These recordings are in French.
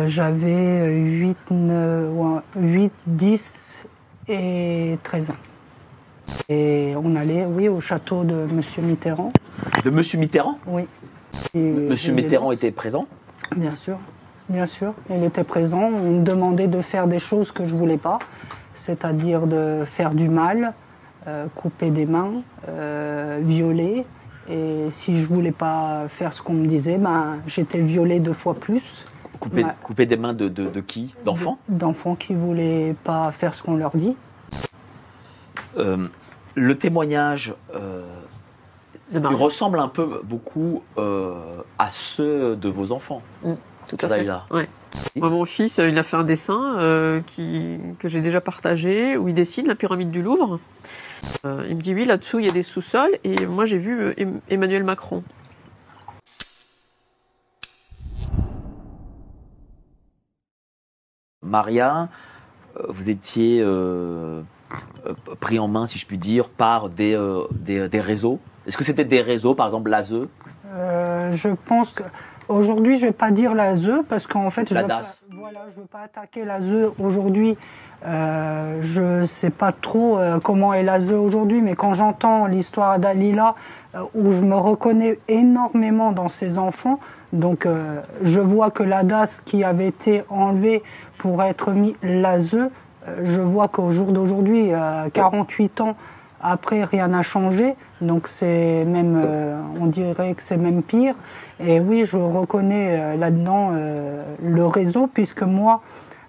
J'avais 8, 10 et 13 ans. Et on allait, oui, au château de Monsieur Mitterrand. De Monsieur Mitterrand? Oui. Monsieur Mitterrand était présent? Bien sûr, bien sûr. Il était présent. On me demandait de faire des choses que je ne voulais pas, c'est-à-dire de faire du mal, couper des mains, violer. Et si je ne voulais pas faire ce qu'on me disait, ben, j'étais violée 2 fois plus. Couper des mains de qui? D'enfants? D'enfants qui ne voulaient pas faire ce qu'on leur dit. Le témoignage il ressemble un peu beaucoup à ceux de vos enfants. Tout à fait. Ouais. Moi, mon fils, il a fait un dessin que j'ai déjà partagé, où il dessine la pyramide du Louvre. Il me dit, oui, là-dessous, il y a des sous-sols, et moi, j'ai vu Emmanuel Macron. Maria, vous étiez pris en main, si je puis dire, par des réseaux. Est-ce que c'était des réseaux, par exemple l'ASE? Je pense qu'aujourd'hui, je ne vais pas dire l'ASE, parce qu'en fait, je ne veux pas attaquer l'ASE aujourd'hui. Je ne sais pas trop comment est l'ASE aujourd'hui, mais quand j'entends l'histoire d'Alila, où je me reconnais énormément dans ces enfants, donc je vois que l'ADAS qui avait été enlevé pour être mis l'ASE, je vois qu'au jour d'aujourd'hui, 48 ans après, rien n'a changé, donc c'est même, on dirait que c'est même pire. Et oui, je reconnais là-dedans le réseau, puisque moi,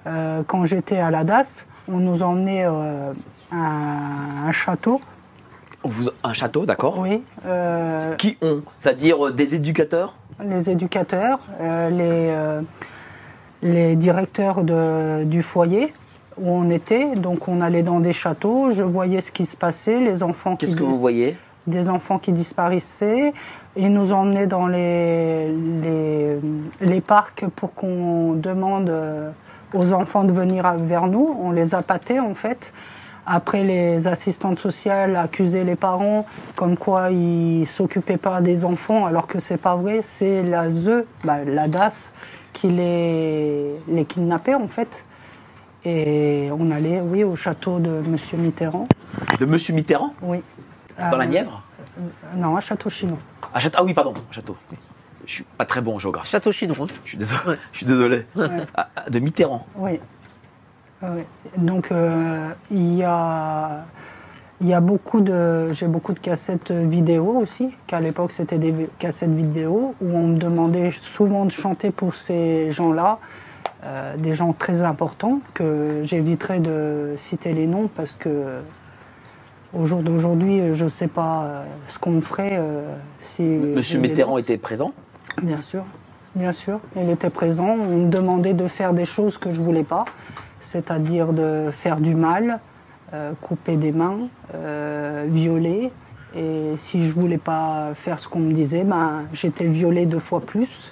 quand j'étais à l'ADAS, on nous emmenait à un château. Un château, d'accord. Oui. Qui ont? C'est-à-dire des éducateurs? Les éducateurs, les directeurs du foyer où on était. Donc on allait dans des châteaux, je voyais ce qui se passait, les enfants qui... Qu'est-ce que vous voyez? Des enfants qui disparaissaient. Ils nous emmenaient dans les parcs pour qu'on demande aux enfants de venir vers nous. On les appâtait en fait. Après, les assistantes sociales accusaient les parents comme quoi ils ne s'occupaient pas des enfants, alors que c'est pas vrai. C'est l'ASE, l'ADAS, qui les kidnappait en fait. Et on allait, oui, au château de Monsieur Mitterrand. De Monsieur Mitterrand? Oui. Dans la Nièvre? Non, à Château-Chinon. Ah oui, pardon, château. Je suis pas très bon en géographie. Château-Chinon. Hein. Je suis désolé. Ouais. Je suis désolé. Ouais. De Mitterrand. Oui. Oui. Donc il y a beaucoup de... J'ai beaucoup de cassettes vidéo aussi, qu'à l'époque c'était des cassettes vidéo, où on me demandait souvent de chanter pour ces gens-là, des gens très importants, que j'éviterai de citer les noms parce que au jour d'aujourd'hui, je ne sais pas ce qu'on ferait si... Monsieur Mitterrand était présent? Bien sûr, bien sûr. Il était présent. On me demandait de faire des choses que je ne voulais pas, c'est-à-dire de faire du mal, couper des mains, violer. Et si je ne voulais pas faire ce qu'on me disait, ben, j'étais violée 2 fois plus.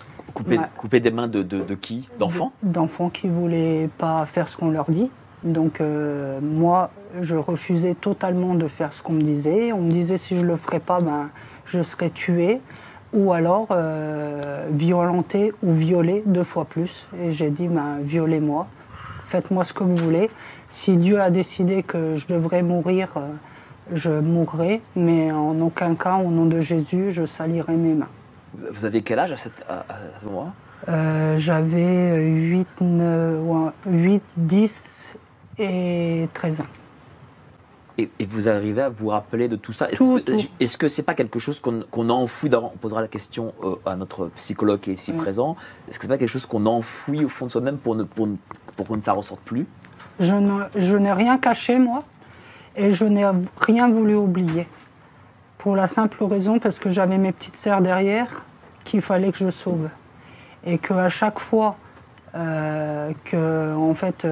Couper des mains de qui? D'enfants? D'enfants qui ne voulaient pas faire ce qu'on leur dit. Donc moi, je refusais totalement de faire ce qu'on me disait. On me disait si je ne le ferais pas, ben, je serais tuée. Ou alors violentée ou violée 2 fois plus. Et j'ai dit, ben, violez-moi, faites-moi ce que vous voulez. Si Dieu a décidé que je devrais mourir, je mourrai. Mais en aucun cas, au nom de Jésus, je salirai mes mains. Vous avez quel âge à ce moment-là? J'avais 8, 10 et 13 ans. Et vous arrivez à vous rappeler de tout ça? Est-ce que c'est pas quelque chose qu'on a enfoui? On posera la question à notre psychologue qui est ici présent. Est-ce que c'est pas quelque chose qu'on a enfoui au fond de soi-même pour que ça ressorte plus? Je n'ai rien caché, moi, et je n'ai rien voulu oublier. Pour la simple raison parce que j'avais mes petites sœurs derrière qu'il fallait que je sauve. Et qu'à chaque fois en fait,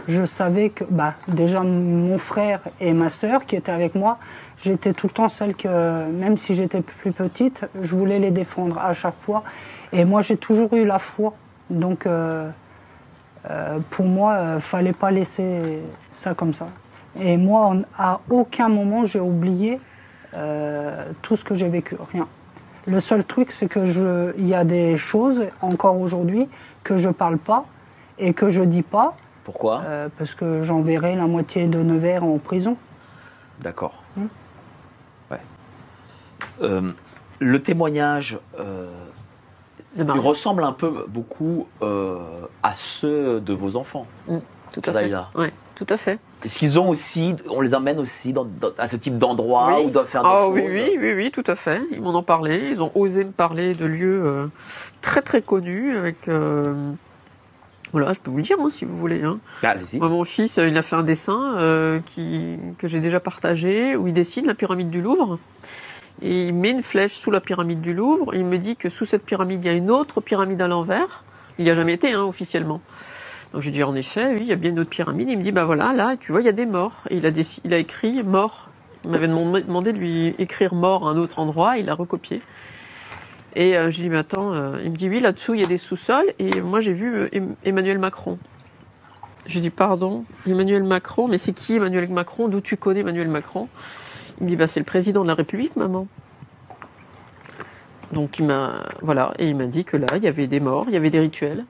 je savais que déjà mon frère et ma sœur qui étaient avec moi, j'étais tout le temps celle que, même si j'étais plus petite, je voulais les défendre à chaque fois. Et moi, j'ai toujours eu la foi. Donc, pour moi, fallait pas laisser ça comme ça. Et moi, à aucun moment, j'ai oublié tout ce que j'ai vécu. Rien. Le seul truc, c'est que il y a des choses, encore aujourd'hui, que je parle pas et que je dis pas. Pourquoi? Parce que j'enverrai la moitié de Nevers en prison. D'accord. Ouais. Le témoignage il ressemble un peu beaucoup à ceux de vos enfants. Tout à fait. Oui, tout à fait. Est-ce qu'ils ont aussi, on les emmène aussi à ce type d'endroit où ils doivent faire des choses? Oui, tout à fait. Ils m'en ont parlé. Ils ont osé me parler de lieux très très connus avec. Voilà, je peux vous le dire si vous voulez. Allez-y. Moi, mon fils, il a fait un dessin que j'ai déjà partagé où il dessine la pyramide du Louvre. Et il met une flèche sous la pyramide du Louvre. Et il me dit que sous cette pyramide, il y a une autre pyramide à l'envers. Il n'y a jamais été, officiellement. Donc je lui dis en effet, oui, il y a bien une autre pyramide. Il me dit, bah voilà, là, tu vois, il y a des morts. Et il a écrit mort. Il m'avait demandé de lui écrire mort à un autre endroit. Il a recopié. Et je lui dis, mais attends, il me dit, oui, là-dessous, il y a des sous-sols. Et moi, j'ai vu Emmanuel Macron. Je lui dis, pardon, Emmanuel Macron, mais c'est qui Emmanuel Macron? D'où tu connais Emmanuel Macron? Il me dit, bah, c'est le président de la République, maman. Donc il m'a dit que là, il y avait des morts, il y avait des rituels.